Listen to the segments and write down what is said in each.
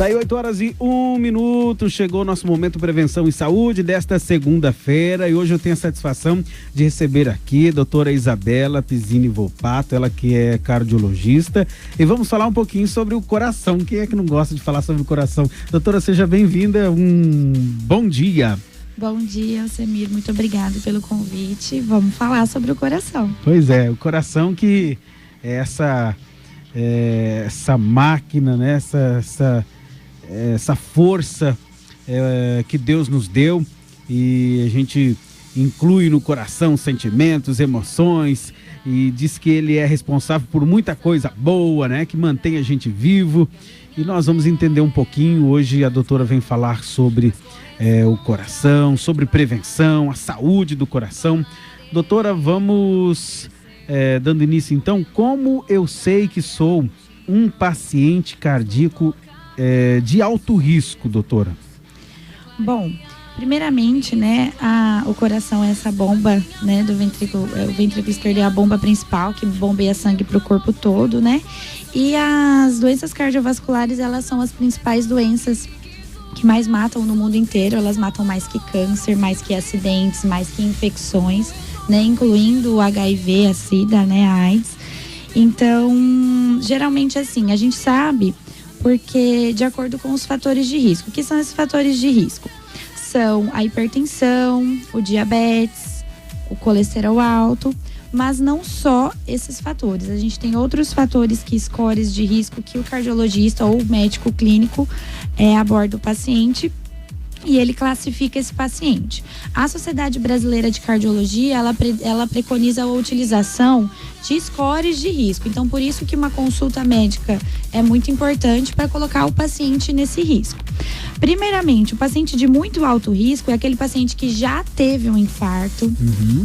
Tá aí 8h01, chegou o nosso momento Prevenção e Saúde desta segunda-feira e hoje eu tenho a satisfação de receber aqui a doutora Isabela Pizzini Volpato, ela que é cardiologista, e vamos falar um pouquinho sobre o coração. Quem é que não gosta de falar sobre o coração? Doutora, seja bem-vinda, bom dia. Bom dia, Alcemir, muito obrigado pelo convite. Vamos falar sobre o coração. Pois é, o coração que é essa máquina, né? Essa força que Deus nos deu, e a gente inclui no coração sentimentos, emoções, e diz que ele é responsável por muita coisa boa, né? Que mantém a gente vivo. E nós vamos entender um pouquinho. Hoje a doutora vem falar sobre o coração, sobre prevenção, a saúde do coração. Doutora, vamos dando início então. Como eu sei que sou um paciente cardíaco de alto risco, doutora? Bom, primeiramente, né, o coração é essa bomba, né, do ventrículo, o ventrículo esquerdo é a bomba principal que bombeia sangue para o corpo todo, né? E as doenças cardiovasculares, elas são as principais doenças que mais matam no mundo inteiro. Elas matam mais que câncer, mais que acidentes, mais que infecções, né, incluindo o HIV, a SIDA, né, a AIDS. Então, geralmente assim, a gente sabe porque de acordo com os fatores de risco. O que são esses fatores de risco? São a hipertensão, o diabetes, o colesterol alto, mas não só esses fatores. A gente tem outros fatores, scores de risco que o cardiologista ou o médico clínico aborda o paciente e ele classifica esse paciente. A Sociedade Brasileira de Cardiologia, ela preconiza a utilização de scores de risco. Então, por isso que uma consulta médica é muito importante para colocar o paciente nesse risco. Primeiramente, o paciente de muito alto risco é aquele paciente que já teve um infarto,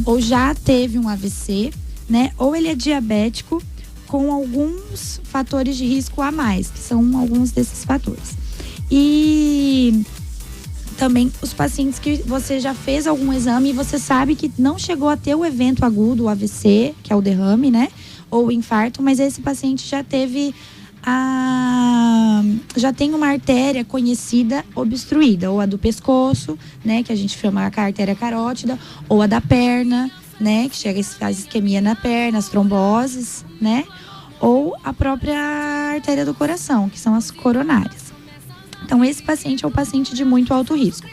ou já teve um AVC, né? Ou ele é diabético com alguns fatores de risco a mais, que são alguns desses fatores. E também os pacientes que você já fez algum exame e você sabe que não chegou a ter o evento agudo, o AVC, que é o derrame, né? Ou o infarto, mas esse paciente já teve já tem uma artéria conhecida obstruída, ou a do pescoço, né? Que a gente chama a artéria carótida, ou a da perna, né? Que chega a faz isquemia na perna, as tromboses, né? Ou a própria artéria do coração, que são as coronárias. Então, esse paciente é o paciente de muito alto risco.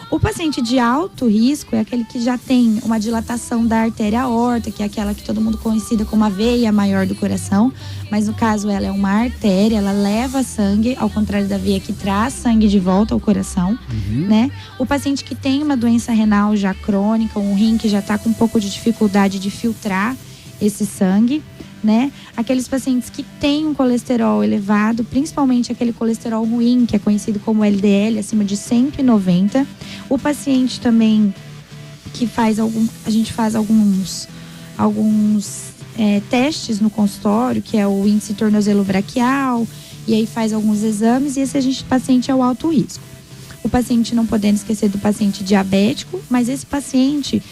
O paciente de alto risco é aquele que já tem uma dilatação da artéria aorta, que é aquela que todo mundo conhecida como a veia maior do coração, mas no caso ela é uma artéria, ela leva sangue, ao contrário da veia que traz sangue de volta ao coração, né? O paciente que tem uma doença renal já crônica, um rim que já está com um pouco de dificuldade de filtrar esse sangue, né? Aqueles pacientes que têm um colesterol elevado, principalmente aquele colesterol ruim, que é conhecido como LDL, acima de 190. O paciente também que a gente faz alguns testes no consultório, que é o índice tornozelo braquial, e aí faz alguns exames, e esse paciente é o alto risco. O paciente, não podendo esquecer do paciente diabético, mas esse paciente,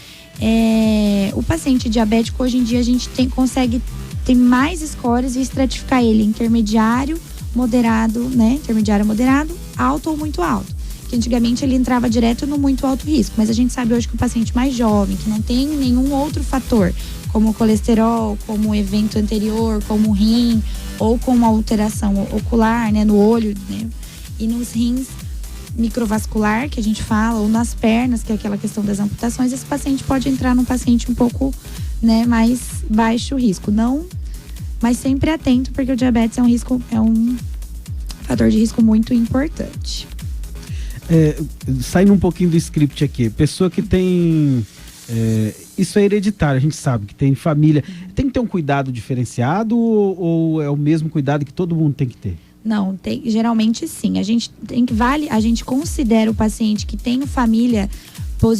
o paciente diabético, hoje em dia a gente consegue ter mais scores e estratificar ele intermediário, moderado, né? Intermediário, moderado, alto ou muito alto. Que antigamente ele entrava direto no muito alto risco, mas a gente sabe hoje que o paciente mais jovem, que não tem nenhum outro fator, como o colesterol, como o evento anterior, como o rim, ou com uma alteração ocular, né? No olho, né? E nos rins, microvascular, que a gente fala, ou nas pernas, que é aquela questão das amputações, esse paciente pode entrar num paciente um pouco, né, mais baixo risco. Não, mas sempre atento, porque o diabetes é um fator de risco muito importante. Saindo um pouquinho do script aqui, pessoa que tem isso é hereditário, a gente sabe que tem família, tem que ter um cuidado diferenciado, ou é o mesmo cuidado que todo mundo tem que ter? Não, geralmente sim. A gente considera o paciente que tem família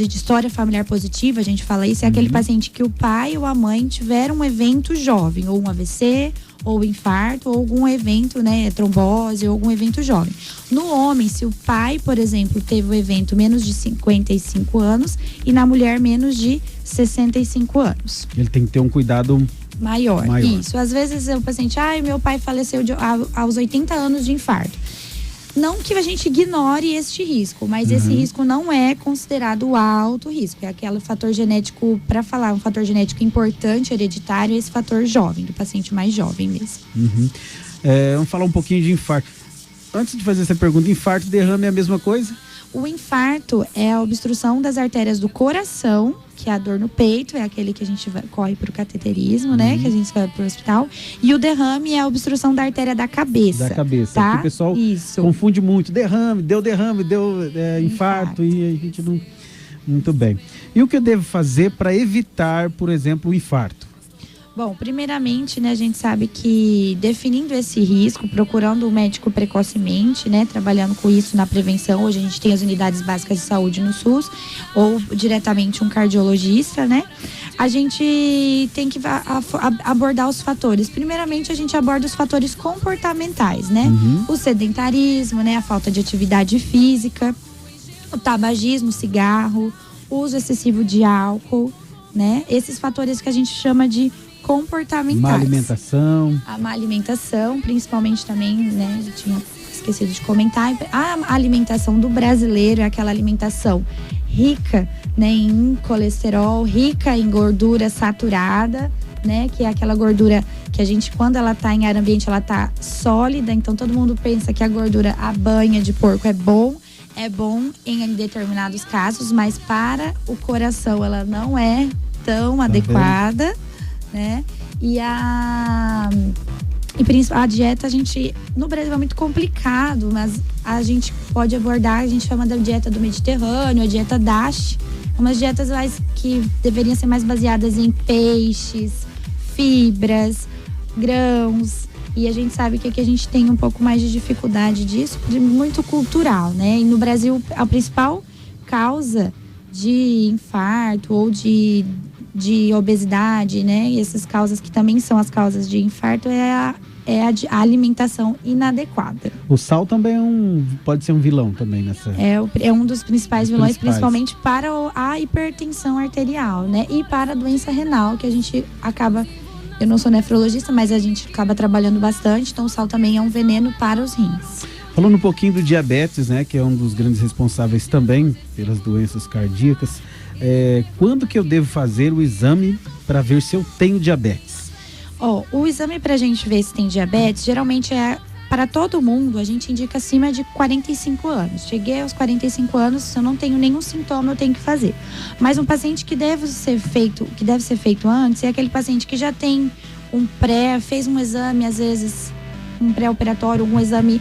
história familiar positiva, a gente fala isso, é aquele paciente que o pai ou a mãe tiveram um evento jovem, ou um AVC, ou infarto, ou algum evento, né, trombose, ou algum evento jovem. No homem, se o pai, por exemplo, teve o evento menos de 55 anos e na mulher menos de 65 anos. Ele tem que ter um cuidado maior. Isso. Às vezes o paciente, meu pai faleceu aos 80 anos de infarto. Não que a gente ignore este risco, mas esse risco não é considerado alto risco. É aquele fator genético, para falar, um fator genético importante, hereditário, é esse fator jovem, do paciente mais jovem mesmo. Vamos falar um pouquinho de infarto. Antes de fazer essa pergunta, infarto e derrame é a mesma coisa? O infarto é a obstrução das artérias do coração, que é a dor no peito, é aquele que a gente corre para o cateterismo, né? Que a gente vai para o hospital. E o derrame é a obstrução da artéria da cabeça. Da cabeça. Tá? Porque o pessoal confunde muito. Derrame, deu infarto e a gente não... Muito bem. E o que eu devo fazer para evitar, por exemplo, o infarto? Bom, primeiramente, né, a gente sabe que definindo esse risco, procurando o médico precocemente, né, trabalhando com isso na prevenção, hoje a gente tem as unidades básicas de saúde no SUS, ou diretamente um cardiologista, né, a gente tem que abordar os fatores. Primeiramente, a gente aborda os fatores comportamentais, né, o sedentarismo, né, a falta de atividade física, o tabagismo, cigarro, o uso excessivo de álcool, né, esses fatores que a gente chama de comportamentais. A má alimentação, principalmente também, né? Eu tinha esquecido de comentar. A alimentação do brasileiro é aquela alimentação rica, né, em colesterol, rica em gordura saturada, né? Que é aquela gordura que a gente, quando ela tá em ar ambiente, ela tá sólida. Então todo mundo pensa que a gordura, a banha de porco é bom em determinados casos, mas para o coração ela não é tão adequada, né? E a dieta, a gente, no Brasil é muito complicado, mas a gente pode abordar, a gente chama da dieta do Mediterrâneo, a dieta DASH, umas dietas que deveriam ser mais baseadas em peixes, fibras, grãos. E a gente sabe que aqui a gente tem um pouco mais de dificuldade disso, muito cultural, né? E no Brasil, a principal causa de infarto ou de obesidade, né? E essas causas que também são as causas de infarto é a alimentação inadequada. O sal também pode ser um vilão também nessa... É um dos principais vilões, principalmente para a hipertensão arterial, né? E para a doença renal, que a gente acaba... Eu não sou nefrologista, mas a gente acaba trabalhando bastante, então o sal também é um veneno para os rins. Falando um pouquinho do diabetes, né? Que é um dos grandes responsáveis também pelas doenças cardíacas. Quando que eu devo fazer o exame para ver se eu tenho diabetes? O exame para a gente ver se tem diabetes, geralmente para todo mundo, a gente indica acima de 45 anos. Cheguei aos 45 anos, se eu não tenho nenhum sintoma, eu tenho que fazer. Mas um paciente que deve ser feito antes, é aquele paciente que já tem fez um exame, às vezes um pré-operatório, um exame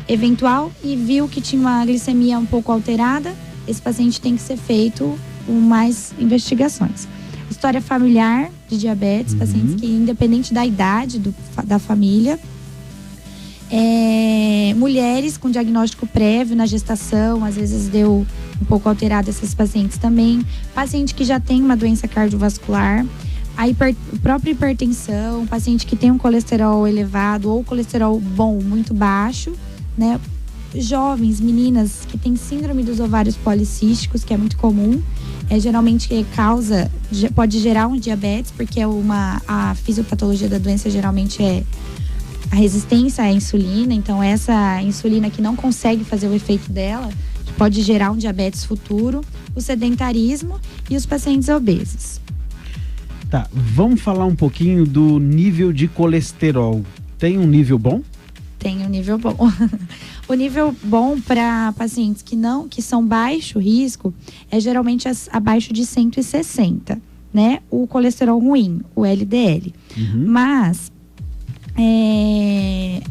eventual e viu que tinha uma glicemia um pouco alterada. Esse paciente tem que ser feito com mais investigações. História familiar de diabetes, pacientes que, independente da idade da família, mulheres com diagnóstico prévio na gestação, às vezes deu um pouco alterado esses pacientes também, paciente que já tem uma doença cardiovascular, a própria hipertensão, paciente que tem um colesterol elevado ou colesterol bom muito baixo, né? Jovens, meninas que têm síndrome dos ovários policísticos, que é muito comum, geralmente pode gerar um diabetes, porque a fisiopatologia da doença geralmente é a resistência à insulina. Então essa insulina que não consegue fazer o efeito dela pode gerar um diabetes futuro, o sedentarismo e os pacientes obesos. Tá, vamos falar um pouquinho do nível de colesterol. Tem um nível bom? Tem um nível bom. O nível bom para pacientes que são baixo risco é geralmente abaixo de 160, né? O colesterol ruim, o LDL. Mas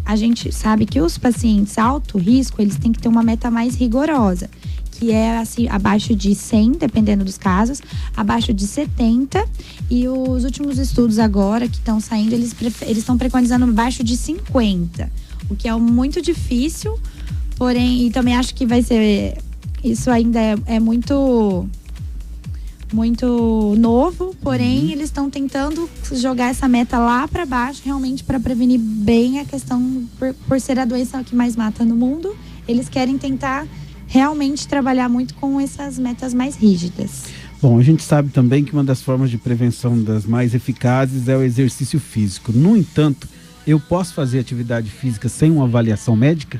a gente sabe que os pacientes alto risco, eles têm que ter uma meta mais rigorosa, que é assim, abaixo de 100, dependendo dos casos, abaixo de 70, e os últimos estudos agora que estão saindo, eles estão preconizando abaixo de 50, o que é muito difícil, porém, e também acho que vai ser, isso ainda é muito novo, porém eles estão tentando jogar essa meta lá para baixo, realmente para prevenir bem a questão, por ser a doença que mais mata no mundo, eles querem tentar realmente trabalhar muito com essas metas mais rígidas. Bom, a gente sabe também que uma das formas de prevenção das mais eficazes é o exercício físico. No entanto, eu posso fazer atividade física sem uma avaliação médica?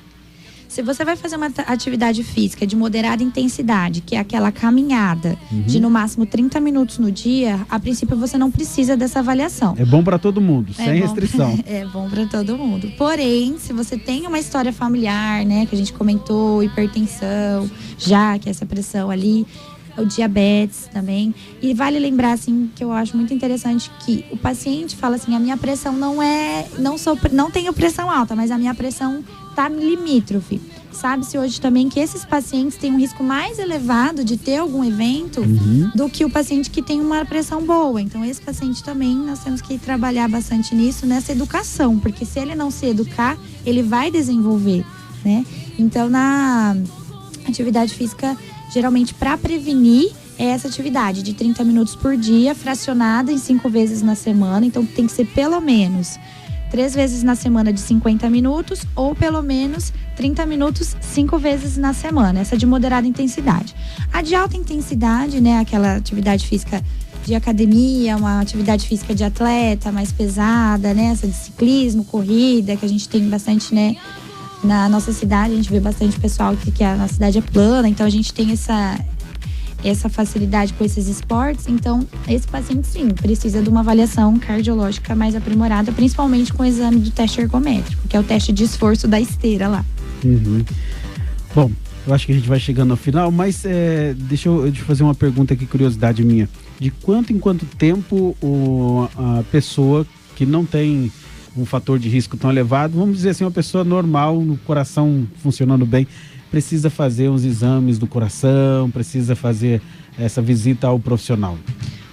Se você vai fazer uma atividade física de moderada intensidade, que é aquela caminhada de no máximo 30 minutos no dia, a princípio você não precisa dessa avaliação. É bom para todo mundo, sem restrição. É bom para todo mundo. Porém, se você tem uma história familiar, né, que a gente comentou, hipertensão, já que essa pressão ali, o diabetes também. E vale lembrar, assim, que eu acho muito interessante que o paciente fala assim, a minha pressão não tenho pressão alta, mas a minha pressão tá limítrofe. Sabe-se hoje também que esses pacientes têm um risco mais elevado de ter algum evento do que o paciente que tem uma pressão boa. Então, esse paciente também, nós temos que trabalhar bastante nisso, nessa educação, porque se ele não se educar, ele vai desenvolver, né? Então, na atividade física, geralmente, para prevenir, é essa atividade de 30 minutos por dia, fracionada em 5 vezes na semana. Então, tem que ser pelo menos 3 vezes na semana de 50 minutos ou pelo menos 30 minutos 5 vezes na semana. Essa de moderada intensidade. A de alta intensidade, né, aquela atividade física de academia, uma atividade física de atleta mais pesada, né, essa de ciclismo, corrida, que a gente tem bastante, né, na nossa cidade. A gente vê bastante pessoal que a nossa cidade é plana, então a gente tem essa facilidade com esses esportes. Então, esse paciente, sim, precisa de uma avaliação cardiológica mais aprimorada, principalmente com o exame do teste ergométrico, que é o teste de esforço da esteira lá. Bom, eu acho que a gente vai chegando ao final, mas deixa eu fazer uma pergunta aqui, curiosidade minha. De quanto em quanto tempo a pessoa que não tem um fator de risco tão elevado, vamos dizer assim, uma pessoa normal, no coração funcionando bem, precisa fazer uns exames do coração, precisa fazer essa visita ao profissional?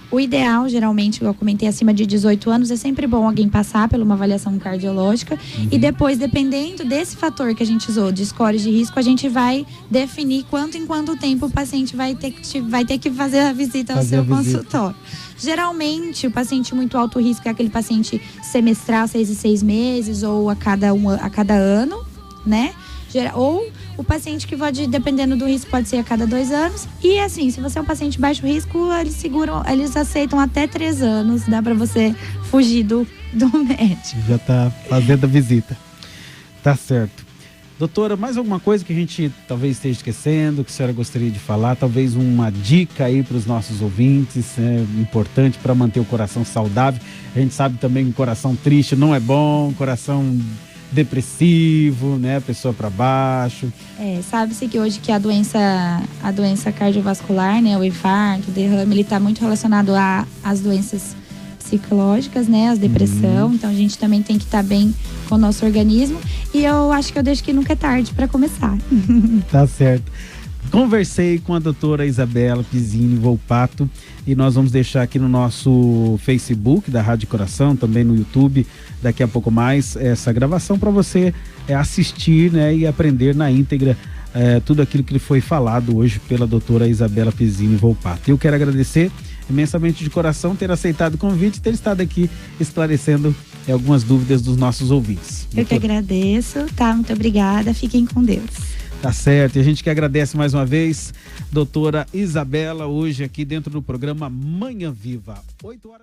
O ideal, geralmente, eu comentei, acima de 18 anos, é sempre bom alguém passar por uma avaliação cardiológica e depois, dependendo desse fator que a gente usou, de scores de risco, a gente vai definir quanto em quanto tempo o paciente vai ter que fazer a visita ao seu consultório. Geralmente, o paciente muito alto risco é aquele paciente semestral, 6 em 6 meses, ou a cada ano, né? Ou o paciente que pode, dependendo do risco, pode ser a cada 2 anos. E assim, se você é um paciente de baixo risco, eles aceitam até 3 anos. Dá pra você fugir do médico. Já tá fazendo a visita. Tá certo. Doutora, mais alguma coisa que a gente talvez esteja esquecendo, que a senhora gostaria de falar? Talvez uma dica aí para os nossos ouvintes, importante para manter o coração saudável. A gente sabe também que o coração triste não é bom, coração depressivo, né? A pessoa para baixo. Sabe-se que hoje que a doença cardiovascular, né? O infarto, o derrame, ele está muito relacionado às doenças psicológicas, né? As depressão. Então a gente também tem que estar bem com o nosso organismo. E eu acho que eu deixo que nunca é tarde para começar. Tá certo. Conversei com a doutora Isabela Pizzini Volpato e nós vamos deixar aqui no nosso Facebook da Rádio Coração, também no YouTube, daqui a pouco mais, essa gravação para você assistir, né, e aprender na íntegra tudo aquilo que foi falado hoje pela doutora Isabela Pizzini Volpato. Eu quero agradecer imensamente de coração ter aceitado o convite e ter estado aqui esclarecendo algumas dúvidas dos nossos ouvintes. Eu que agradeço, tá? Muito obrigada, fiquem com Deus. Tá certo, e a gente que agradece mais uma vez, doutora Isabela, hoje aqui dentro do programa Manhã Viva. 8 horas.